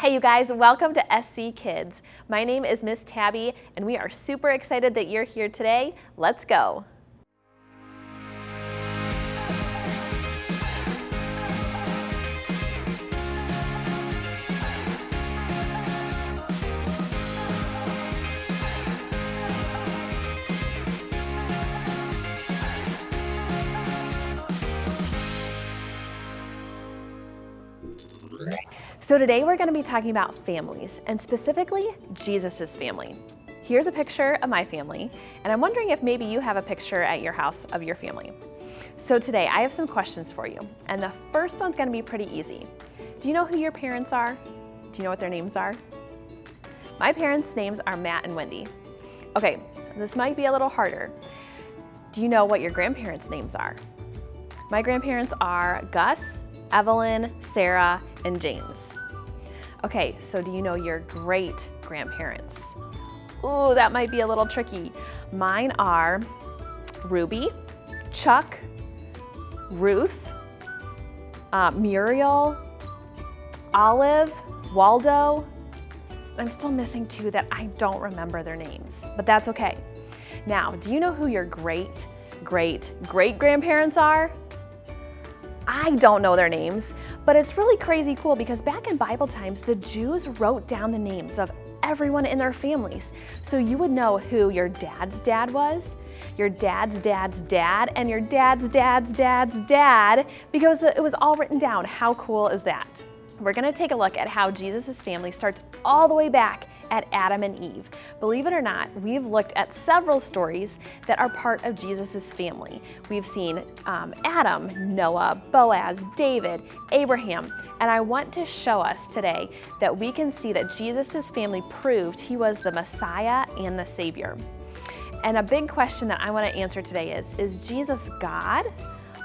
Hey you guys, welcome to SC Kids. My name is Miss Tabi and we are super excited that you're here today. Let's go. So today we're going to be talking about families, and specifically Jesus's family. Here's a picture of my family, and I'm wondering if maybe you have a picture at your house of your family. So today I have some questions for you, and the first one's going to be pretty easy. Do you know who your parents are? Do you know what their names are? My parents' names are Matt and Wendy. Okay, this might be a little harder. Do you know what your grandparents' names are? My grandparents are Gus, Evelyn, Sarah, and James. Okay, so do you know your great grandparents? Ooh, that might be a little tricky. Mine are Ruby, Chuck, Ruth, Muriel, Olive, Waldo. I'm still missing two that I don't remember their names, but that's okay. Now, do you know who your great grandparents are? I don't know their names, but it's really crazy cool because back in Bible times, the Jews wrote down the names of everyone in their families. So you would know who your dad's dad was, your dad's dad's dad, and your dad's dad's dad's dad, because it was all written down. How cool is that? We're gonna take a look at how Jesus' family starts all the way back at Adam and Eve. Believe it or not, we've looked at several stories that are part of Jesus' family. We've seen Adam, Noah, Boaz, David, Abraham, and I want to show us today that we can see that Jesus' family proved he was the Messiah and the Savior. And a big question that I want to answer today is Jesus God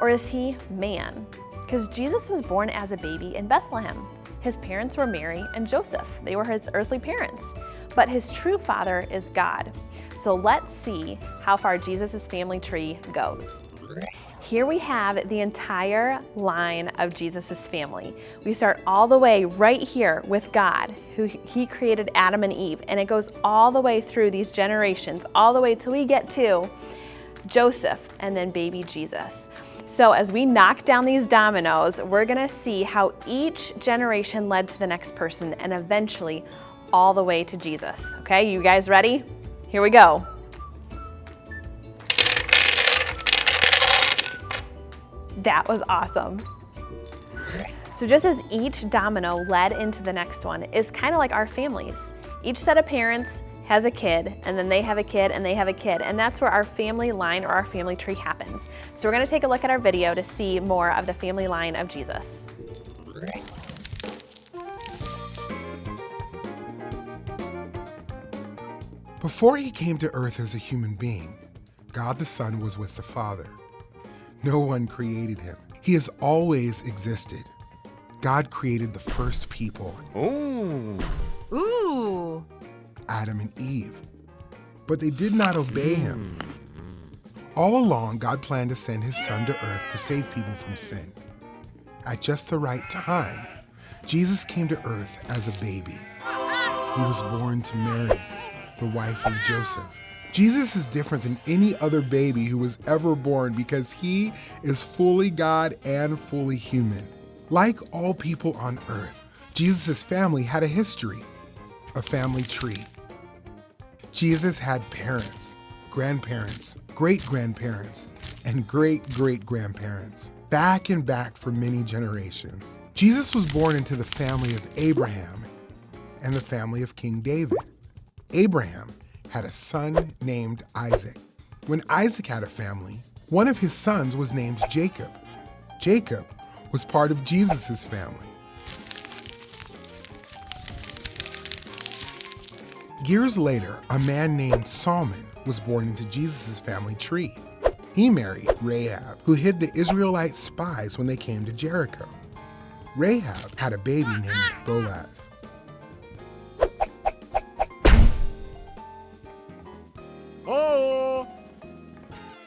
or is he man? Because Jesus was born as a baby in Bethlehem. His parents were Mary and Joseph. They were his earthly parents, but his true father is God. So let's see how far Jesus' family tree goes. Here we have the entire line of Jesus' family. We start all the way right here with God, who he created Adam and Eve, and it goes all the way through these generations, all the way till we get to Joseph and then baby Jesus. So as we knock down these dominoes, we're gonna see how each generation led to the next person and eventually all the way to Jesus. Okay, you guys ready? Here we go. That was awesome. So just as each domino led into the next one is kind of like our families. Each set of parents has a kid, and then they have a kid, and they have a kid, and that's where our family line or our family tree happens. So we're gonna take a look at our video to see more of the family line of Jesus. Before he came to earth as a human being, God the Son was with the Father. No one created him. He has always existed. God created the first people. Ooh. Adam and Eve. But they did not obey him. All along, God planned to send his Son to earth to save people from sin. At just the right time, Jesus came to earth as a baby. He was born to Mary, the wife of Joseph. Jesus is different than any other baby who was ever born because he is fully God and fully human. Like all people on earth, Jesus' family had a history, a family tree. Jesus had parents, grandparents, great-grandparents, and great-great-grandparents, back and back for many generations. Jesus was born into the family of Abraham and the family of King David. Abraham had a son named Isaac. When Isaac had a family, one of his sons was named Jacob. Jacob was part of Jesus' family. Years later, a man named Solomon was born into Jesus' family tree. He married Rahab, who hid the Israelite spies when they came to Jericho. Rahab had a baby named Boaz.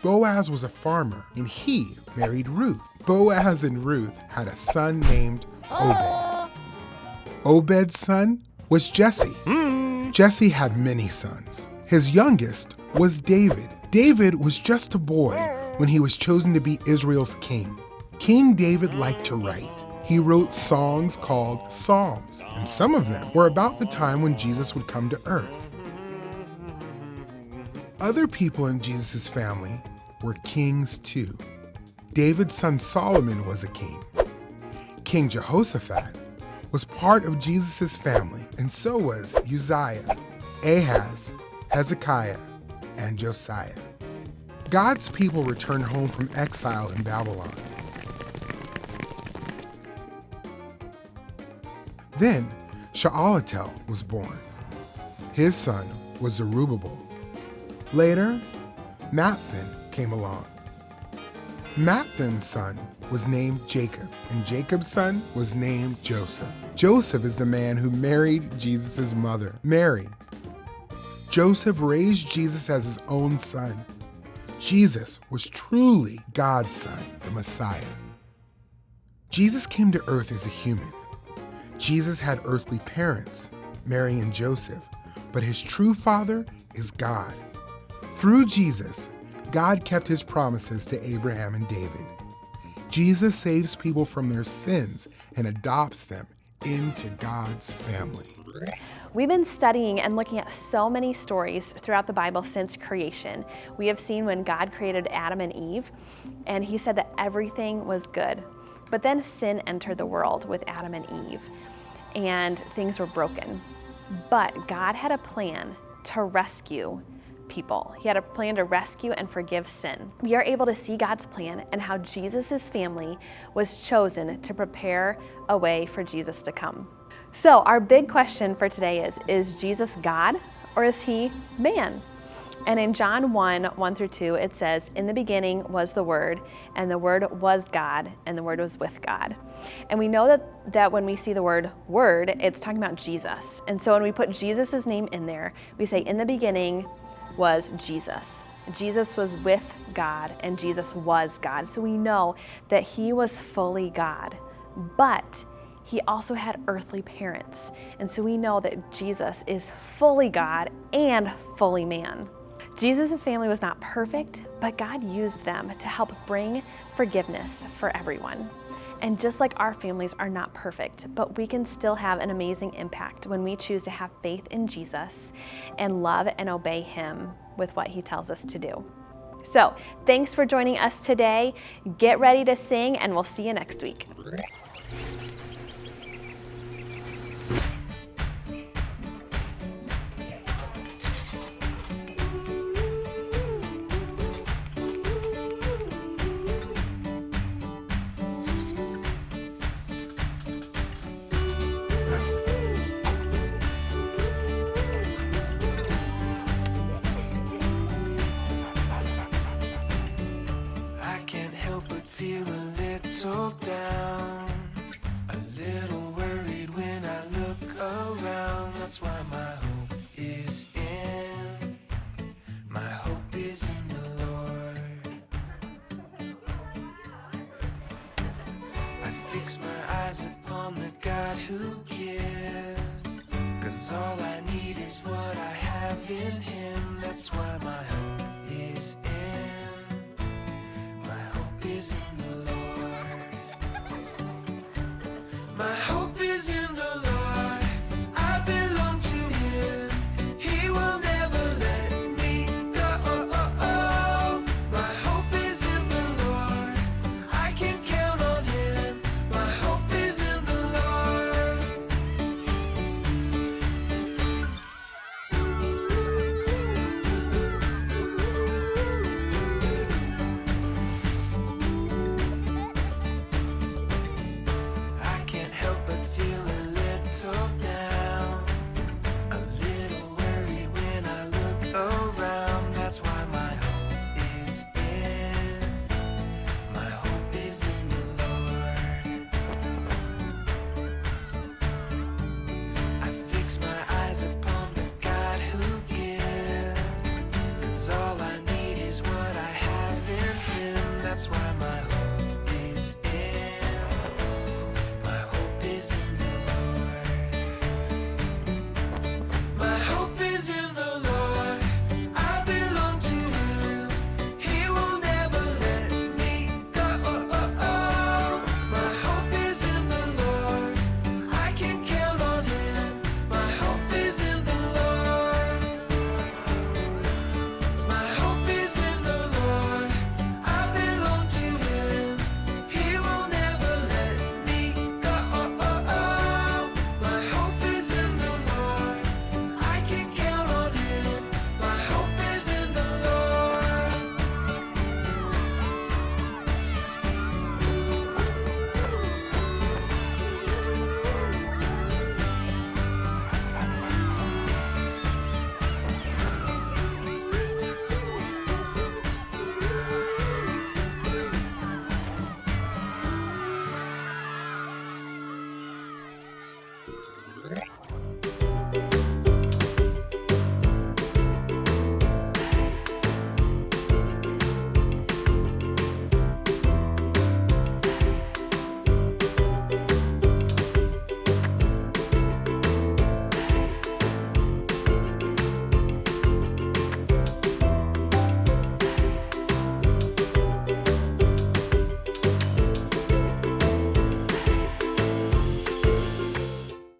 Boaz was a farmer, and he married Ruth. Boaz and Ruth had a son named Obed. Obed's son was Jesse. Jesse had many sons. His youngest was David. David was just a boy when he was chosen to be Israel's king. King David liked to write. He wrote songs called Psalms, and some of them were about the time when Jesus would come to earth. Other people in Jesus' family were kings too. David's son Solomon was a king. King Jehoshaphat was part of Jesus' family, and so was Uzziah, Ahaz, Hezekiah, and Josiah. God's people returned home from exile in Babylon. Then Shealtiel was born. His son was Zerubbabel. Later, Matthan came along. Matthan's son was named Jacob, and Jacob's son was named Joseph. Joseph is the man who married Jesus' mother, Mary. Joseph raised Jesus as his own son. Jesus was truly God's son, the Messiah. Jesus came to earth as a human. Jesus had earthly parents, Mary and Joseph, but his true father is God. Through Jesus, God kept his promises to Abraham and David. Jesus saves people from their sins and adopts them into God's family. We've been studying and looking at so many stories throughout the Bible since creation. We have seen when God created Adam and Eve, and he said that everything was good. But then sin entered the world with Adam and Eve, and things were broken. But God had a plan to rescue people. He had a plan to rescue and forgive sin. We are able to see God's plan and how Jesus' family was chosen to prepare a way for Jesus to come. So our big question for today is Jesus God or is he man? And in John 1:1-2, it says, "In the beginning was the Word, and the Word was God, and the Word was with God." And we know that when we see the word Word, it's talking about Jesus. And so when we put Jesus' name in there, we say, in the beginning was Jesus. Jesus was with God, and Jesus was God. So we know that he was fully God, but he also had earthly parents. And so we know that Jesus is fully God and fully man. Jesus' family was not perfect, but God used them to help bring forgiveness for everyone. And just like our families are not perfect, but we can still have an amazing impact when we choose to have faith in Jesus and love and obey him with what he tells us to do. So, thanks for joining us today. Get ready to sing, and we'll see you next week. Feel a little down, a little worried when I look around. That's why my hope is in the Lord. I fix my eyes upon the God who gives, 'cause all I need is what I have in him. That's why my hope is in the Lord. My hope is in the Lord. I belong to him. He will never let me go. My hope is in the Lord. I can count on him. My hope is in the Lord. I can't help but feel a little down.